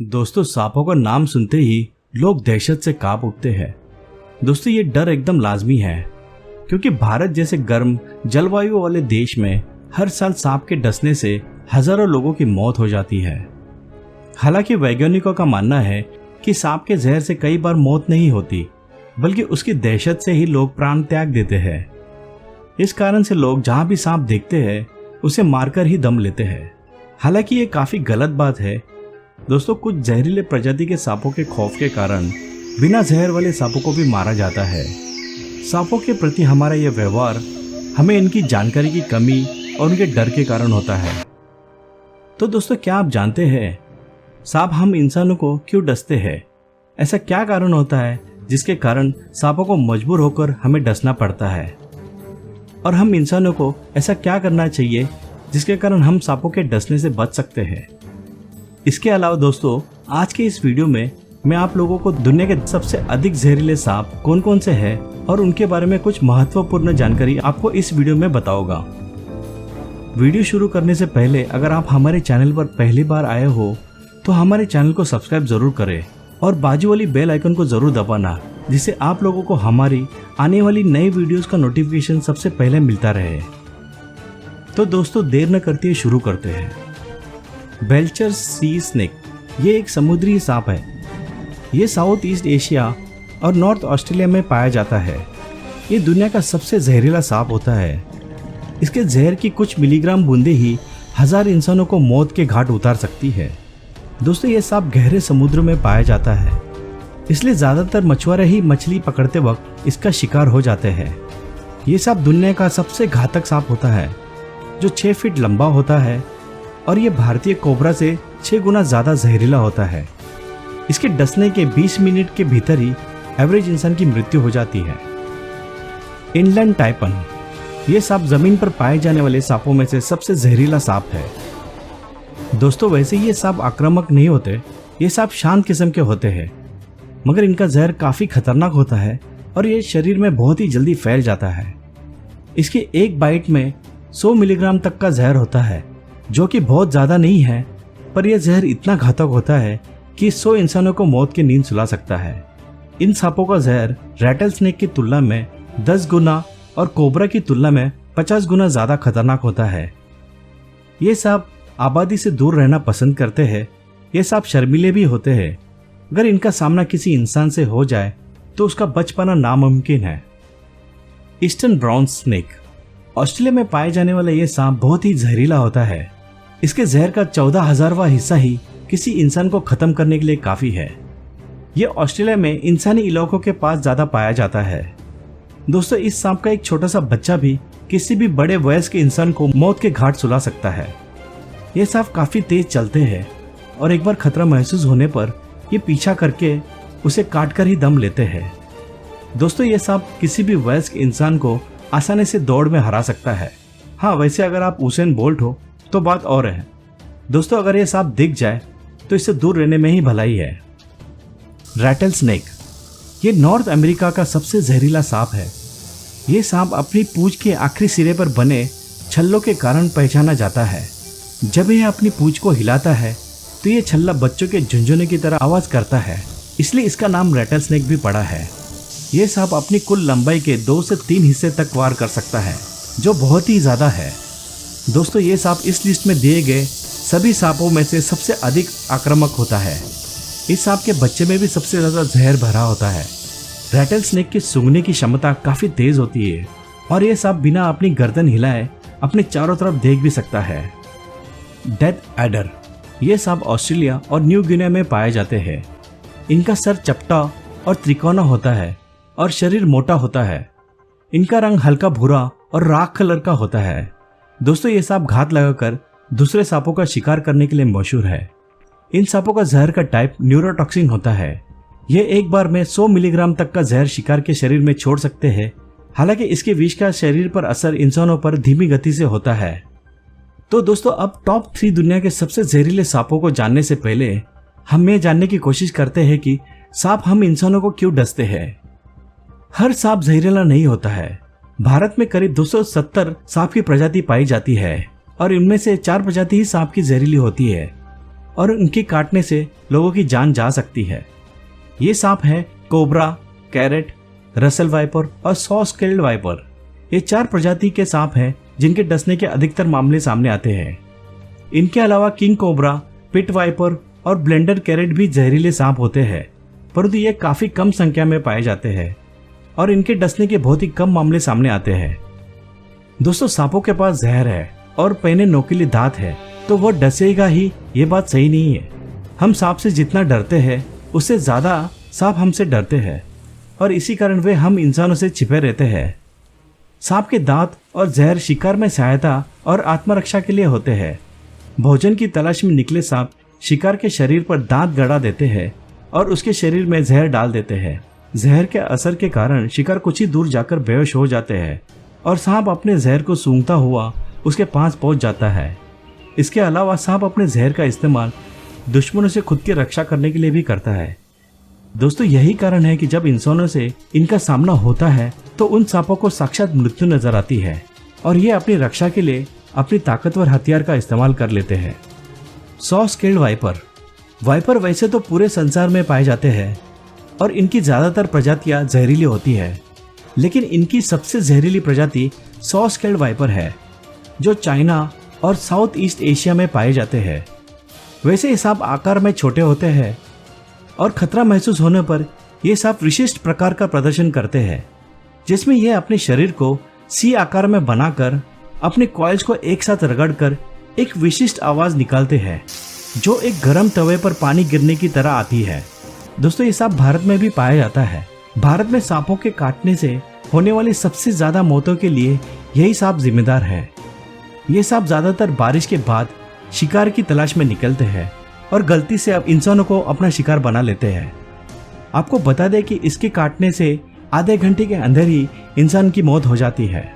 दोस्तों, सांपों का नाम सुनते ही लोग दहशत से कांप उठते हैं। दोस्तों, ये डर एकदम लाजमी है क्योंकि भारत जैसे गर्म जलवायु वाले देश में हर साल सांप के डसने से हजारों लोगों की मौत हो जाती है। हालांकि वैज्ञानिकों का मानना है कि सांप के जहर से कई बार मौत नहीं होती, बल्कि उसकी दहशत से ही लोग प्राण त्याग देते हैं। इस कारण से लोग जहां भी सांप देखते हैं उसे मारकर ही दम लेते हैं। हालांकि ये काफी गलत बात है। दोस्तों, कुछ जहरीले प्रजाति के सांपों के खौफ के कारण बिना जहर वाले सांपों को भी मारा जाता है। सांपों के प्रति हमारा यह व्यवहार हमें इनकी जानकारी की कमी और उनके डर के कारण होता है। तो दोस्तों, क्या आप जानते हैं सांप हम इंसानों को क्यों डसते हैं? ऐसा क्या कारण होता है जिसके कारण सांपों को मजबूर होकर हमें डसना पड़ता है? और हम इंसानों को ऐसा क्या करना चाहिए जिसके कारण हम सांपों के डसने से बच सकते हैं? इसके अलावा दोस्तों, आज के इस वीडियो में मैं आप लोगों को दुनिया के सबसे अधिक जहरीले सांप कौन कौन से हैं और उनके बारे में कुछ महत्वपूर्ण जानकारी आपको इस वीडियो में बताऊंगा। वीडियो शुरू करने से पहले अगर आप हमारे चैनल पर पहली बार आए हो तो हमारे चैनल को सब्सक्राइब जरूर करें और बाजू वाली बेल आइकन को जरूर दबाना, जिससे आप लोगों को हमारी आने वाली नई वीडियोस का नोटिफिकेशन सबसे पहले मिलता रहे। तो दोस्तों, देर न करते हुए शुरू करते हैं। बेल्चर सी स्नेक ये एक समुद्री सांप है। ये साउथ ईस्ट एशिया और नॉर्थ ऑस्ट्रेलिया में पाया जाता है। ये दुनिया का सबसे जहरीला सांप होता है। इसके जहर की कुछ मिलीग्राम बूंदें ही 1000 इंसानों को मौत के घाट उतार सकती है। दोस्तों, ये सांप गहरे समुद्र में पाया जाता है, इसलिए ज्यादातर मछुआरे ही मछली पकड़ते वक्त इसका शिकार हो जाते हैं। ये सांप दुनिया का सबसे घातक सांप होता है, जो 6 फीट लंबा होता है और ये भारतीय कोबरा से 6 गुना ज्यादा जहरीला होता है। इसके डसने के 20 मिनट के भीतर ही एवरेज इंसान की मृत्यु हो जाती है। इनलैंड टाइपन ये सांप जमीन पर पाए जाने वाले सांपों में से सबसे जहरीला सांप है। दोस्तों, वैसे ये सांप आक्रामक नहीं होते। ये सांप शांत किस्म के होते हैं, मगर इनका जहर काफी खतरनाक होता है और ये शरीर में बहुत ही जल्दी फैल जाता है। इसके एक बाइट में 100 मिलीग्राम तक का जहर होता है, जो कि बहुत ज्यादा नहीं है, पर यह जहर इतना घातक होता है कि 100 इंसानों को मौत की नींद सुला सकता है। इन सांपों का जहर रैटल स्नेक की तुलना में 10 गुना और कोबरा की तुलना में 50 गुना ज्यादा खतरनाक होता है। ये सांप आबादी से दूर रहना पसंद करते हैं। ये सांप शर्मीले भी होते हैं। अगर इनका सामना किसी इंसान से हो जाए तो उसका बच पाना नामुमकिन है। ईस्टर्न ब्राउन स्नेक ऑस्ट्रेलिया में पाए जाने वाला यह सांप बहुत ही जहरीला होता है। इसके जहर का 14,000वां हिस्सा ही किसी इंसान को खत्म करने के लिए काफी है। यह ऑस्ट्रेलिया में इंसानी इलाकों के पास ज्यादा पाया जाता है। दोस्तों, इस सांप का एक छोटा सा बच्चा भी किसी भी बड़े वयस्क इंसान को मौत के घाट सुला सकता है। ये सांप काफी तेज चलते हैं और एक बार खतरा महसूस होने पर ये पीछा करके उसे काटकर ही दम लेते हैं। दोस्तों, ये सांप किसी भी वयस्क इंसान को आसानी से दौड़ में हरा सकता है। हाँ, वैसे अगर आप उसेन बोल्ट हो तो बात और है। दोस्तों, अगर ये सांप दिख जाए तो इससे दूर रहने में ही भलाई है। रैटल स्नेक ये नॉर्थ अमेरिका का सबसे जहरीला सांप है। ये सांप अपनी पूंछ के आखिरी सिरे पर बने छल्लों के कारण पहचाना जाता है। जब यह अपनी पूंछ को हिलाता है तो ये छल्ला बच्चों के झुंझुने की तरह आवाज करता है, इसलिए इसका नाम रैटल स्नेक भी पड़ा है। यह सांप अपनी कुल लंबाई के 2 से 3 हिस्से तक वार कर सकता है, जो बहुत ही ज्यादा है। दोस्तों, ये सांप इस लिस्ट में दिए गए सभी सांपों में से सबसे अधिक आक्रामक होता है। इस सांप के बच्चे में भी सबसे ज्यादा जहर भरा होता है। रैटल स्नेक की सूंघने की क्षमता काफी तेज होती है और यह सांप बिना अपनी गर्दन हिलाए अपने चारों तरफ देख भी सकता है। डेथ एडर ये सांप ऑस्ट्रेलिया और न्यू गिनी में पाए जाते हैं। इनका सर चपटा और त्रिकोना होता है और शरीर मोटा होता है। इनका रंग हल्का भूरा और राख कलर का होता है। दोस्तों, ये सांप घात लगाकर दूसरे सांपों का शिकार करने के लिए मशहूर है। इन सांपों का जहर का टाइप न्यूरोटॉक्सिन होता है। ये एक बार में 100 मिलीग्राम तक का जहर शिकार के शरीर में छोड़ सकते हैं। हालांकि इसके विष का शरीर पर असर इंसानों पर धीमी गति से होता है। तो दोस्तों, अब टॉप 3 दुनिया के सबसे जहरीले सांपों को जानने से पहले हम ये जानने की कोशिश करते हैं कि सांप हम इंसानों को क्यों डसते हैं। हर सांप जहरीला नहीं होता है। भारत में करीब 270 सांप की प्रजाति पाई जाती है और इनमें से 4 प्रजाति ही सांप की जहरीली होती है और उनके काटने से लोगों की जान जा सकती है। ये सांप है कोबरा, कैरेट, रसल वाइपर और सॉ स्केल्ड वाइपर। ये 4 प्रजाति के सांप हैं जिनके डसने के अधिकतर मामले सामने आते हैं। इनके अलावा किंग कोबरा, पिट वाइपर और ब्लेंडर कैरेट भी जहरीले सांप होते हैं, परंतु ये काफी कम संख्या में पाए जाते हैं और इनके डसने के बहुत ही कम मामले सामने आते हैं। दोस्तों, सांपों के पास जहर है और पहने नोकीले दांत है तो वह डसेगा ही, ये बात सही नहीं है। हम सांप से जितना डरते हैं उससे ज्यादा सांप हमसे डरते हैं और इसी कारण वे हम इंसानों से छिपे रहते हैं। सांप के दांत और जहर शिकार में सहायता और आत्मरक्षा के लिए होते हैं। भोजन की तलाश में निकले सांप शिकार के शरीर पर दांत गड़ा देते हैं और उसके शरीर में जहर डाल देते हैं। जहर के असर के कारण शिकार कुछ ही दूर जाकर बेहोश हो जाते हैं और सांप अपने जहर को सूंघता हुआ उसके पास पहुंच जाता है। इसके अलावा सांप अपने जहर का इस्तेमाल दुश्मनों से खुद की रक्षा करने के लिए भी करता है। दोस्तों, यही कारण है कि जब इंसानों से इनका सामना होता है तो उन सांपों को साक्षात मृत्यु नजर आती है और ये अपनी रक्षा के लिए अपनी ताकतवर हथियार का इस्तेमाल कर लेते हैं। सॉ स्केल्ड वाइपर वैसे तो पूरे संसार में पाए जाते हैं और इनकी ज्यादातर प्रजातियां जहरीली होती है, लेकिन इनकी सबसे जहरीली प्रजाति सॉ स्केल्ड वाइपर है जो चाइना और साउथ ईस्ट एशिया में पाए जाते हैं। वैसे ये सांप आकार में छोटे होते हैं और खतरा महसूस होने पर ये सांप विशिष्ट प्रकार का प्रदर्शन करते हैं, जिसमें ये अपने शरीर को सी आकार में बनाकर अपने कॉइल्स को एक साथ रगड़कर एक विशिष्ट आवाज निकालते हैं जो एक गर्म तवे पर पानी गिरने की तरह आती है। दोस्तों, ये सांप भारत में भी पाया जाता है। भारत में सांपों के काटने से होने वाली सबसे ज्यादा मौतों के लिए यही सांप जिम्मेदार है। ये सांप ज्यादातर बारिश के बाद शिकार की तलाश में निकलते हैं और गलती से अब इंसानों को अपना शिकार बना लेते हैं। आपको बता दें कि इसके काटने से आधे घंटे के अंदर ही इंसान की मौत हो जाती है।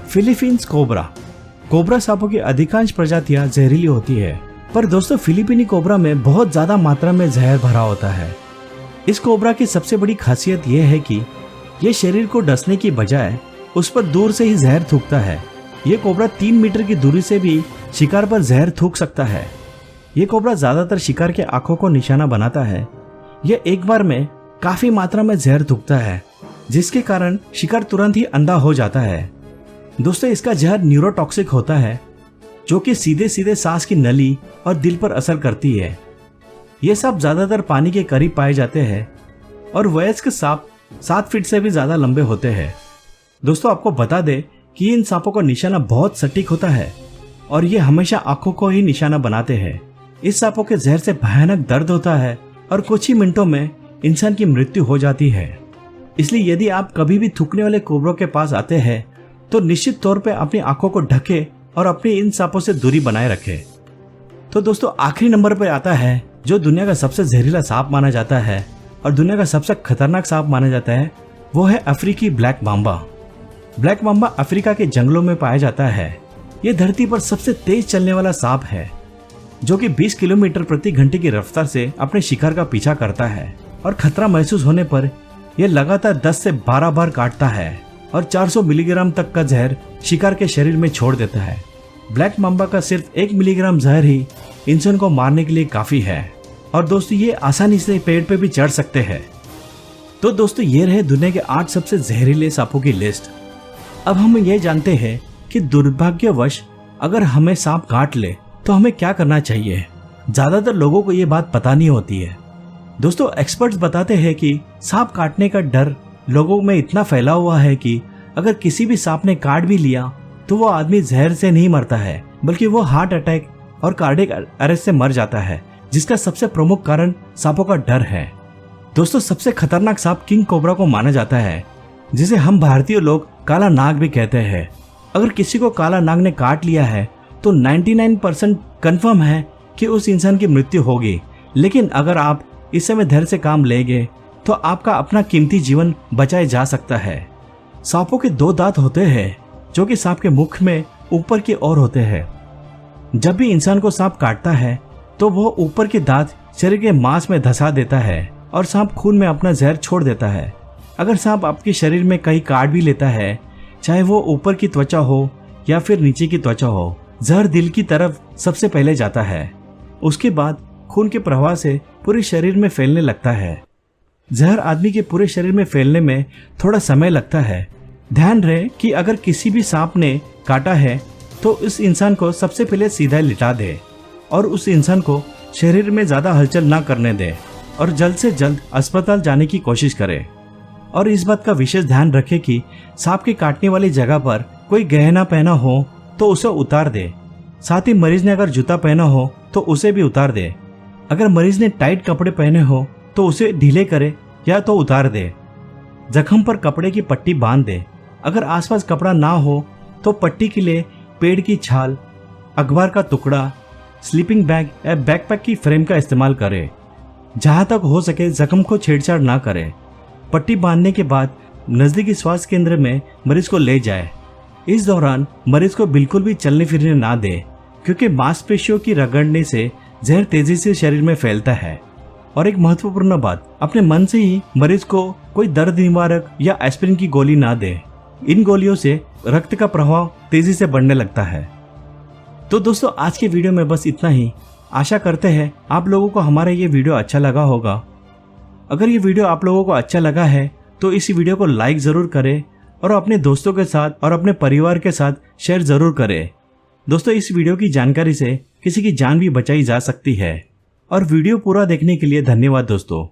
फिलीपींस कोबरा सांपों की अधिकांश प्रजातियां जहरीली होती है, पर दोस्तों फिलीपीनी कोबरा में बहुत ज्यादा मात्रा में जहर भरा होता है। इस कोबरा की सबसे बड़ी खासियत यह है कि यह शरीर को डसने की बजाय उस पर दूर से ही जहर थूकता है। ये कोबरा 3 मीटर की दूरी से भी शिकार पर जहर थूक सकता है। ये कोबरा ज्यादातर शिकार के आंखों को निशाना बनाता है। यह एक बार में काफी मात्रा में जहर थूकता है, जिसके कारण शिकार तुरंत ही अंधा हो जाता है। दोस्तों, इसका जहर न्यूरोटॉक्सिक होता है जो कि सीधे सीधे सांस की नली और दिल पर असर करती है। ये सांप ज्यादातर पानी के करीब पाए जाते हैं और वयस्क सांप 7 फीट से भी ज्यादा लंबे होते हैं। दोस्तों, आपको बता दें कि इन सांपों का निशाना बहुत सटीक होता है और ये हमेशा आंखों को ही निशाना बनाते हैं। इस सांपों के जहर से भयानक दर्द होता है और कुछ ही मिनटों में इंसान की मृत्यु हो जाती है। इसलिए यदि आप कभी भी थूकने वाले कोबरों के पास आते हैं तो निश्चित तौर पे अपनी आंखों को ढके और अपनी इन सांपों से दूरी बनाए रखें। तो दोस्तों, आखिरी नंबर पर आता है जो दुनिया का सबसे जहरीला सांप माना जाता है और दुनिया का सबसे खतरनाक सांप माना जाता है, वो है अफ्रीकी black Mamba. Black Mamba Africa के जंगलों में पाया जाता है। ये धरती पर सबसे तेज चलने वाला सांप है जो कि 20 किलोमीटर प्रति घंटे की रफ्तार से अपने शिकार का पीछा करता है और खतरा महसूस होने पर यह लगातार 10 से 12 बार काटता है और 400 मिलीग्राम तक का जहर शिकार के शरीर में छोड़ देता है। ब्लैक मांबा का सिर्फ 1 मिलीग्राम जहर ही इंसान को मारने के लिए काफी है और दोस्तों ये आसानी से पेड़ पे भी चढ़ सकते हैं। तो दोस्तों, ये रहे दुनिया के 8 सबसे जहरीले सांपों की लिस्ट। अब हम ये जानते हैं कि दुर्भाग्यवश अगर हमें सांप काट ले तो हमें क्या करना चाहिए। ज्यादातर लोगों को ये बात पता नहीं होती है। दोस्तों, एक्सपर्ट्स बताते हैं कि सांप काटने का डर लोगों में इतना फैला हुआ है कि अगर किसी भी सांप ने काट भी लिया तो वो आदमी जहर से नहीं मरता है, बल्कि वो हार्ट अटैक और कार्डियक अरेस्ट से मर जाता है, जिसका सबसे प्रमुख कारण सांपों का डर है। दोस्तों, सबसे खतरनाक सांप किंग कोबरा को माना जाता है, जिसे हम भारतीय लोग काला नाग भी कहते हैं। अगर किसी को काला नाग ने काट लिया है तो 99% कंफर्म है कि उस इंसान की मृत्यु होगी। लेकिन अगर आप इस समय धैर्य से काम लेंगे तो आपका अपना कीमती जीवन बचाया जा सकता है। सांपों के 2 दांत होते हैं जो कि सांप के मुख में ऊपर की ओर होते हैं। जब भी इंसान को सांप काटता है तो वह ऊपर के दांत शरीर के मांस में धंसा देता है और सांप खून में अपना जहर छोड़ देता है। अगर सांप आपके शरीर में कहीं काट भी लेता है, चाहे वो ऊपर की त्वचा हो या फिर नीचे की त्वचा हो, जहर दिल की तरफ सबसे पहले जाता है। उसके बाद खून के प्रवाह से पूरे शरीर में फैलने लगता है। जहर आदमी के पूरे शरीर में फैलने में थोड़ा समय लगता है। ध्यान रहे कि अगर किसी भी सांप ने काटा है तो उस इंसान को सबसे पहले सीधा लिटा दे और उस इंसान को शरीर में ज्यादा हलचल ना करने दे और जल्द से जल्द अस्पताल जाने की कोशिश करे। और इस बात का विशेष ध्यान रखे कि सांप के काटने वाली जगह पर कोई गहना पहना हो तो उसे उतार दे। साथ ही मरीज ने अगर जूता पहना हो तो उसे भी उतार दे। अगर मरीज ने टाइट कपड़े पहने हो तो उसे ढीले करे या तो उतार दे। जख्म पर कपड़े की पट्टी बांध दे। अगर आसपास कपड़ा ना हो तो पट्टी के लिए पेड़ की छाल, अखबार का टुकड़ा, स्लीपिंग बैग या बैकपैक की फ्रेम का इस्तेमाल करे। जहां तक हो सके जख्म को छेड़छाड़ ना करे। पट्टी बांधने के बाद नजदीकी स्वास्थ्य केंद्र में मरीज को ले जाए। इस दौरान मरीज को बिल्कुल भी चलने फिरने ना दे, क्योंकि मांसपेशियों की रगड़ने से जहर तेजी से शरीर में फैलता है। और एक महत्वपूर्ण बात, अपने मन से ही मरीज को कोई दर्द निवारक या एस्पिरिन की गोली ना दे। इन गोलियों से रक्त का प्रवाह तेजी से बढ़ने लगता है। तो दोस्तों, आज के वीडियो में बस इतना ही। आशा करते हैं आप लोगों को हमारा ये वीडियो अच्छा लगा होगा। अगर ये वीडियो आप लोगों को अच्छा लगा है तो इस वीडियो को लाइक जरूर करें और अपने दोस्तों के साथ और अपने परिवार के साथ शेयर जरूर करें। दोस्तों, इस वीडियो की जानकारी से किसी की जान भी बचाई जा सकती है। और वीडियो पूरा देखने के लिए धन्यवाद दोस्तों।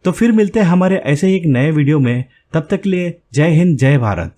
तो फिर मिलते हैं हमारे ऐसे ही एक नए वीडियो में। तब तक के लिए जय हिंद, जय भारत।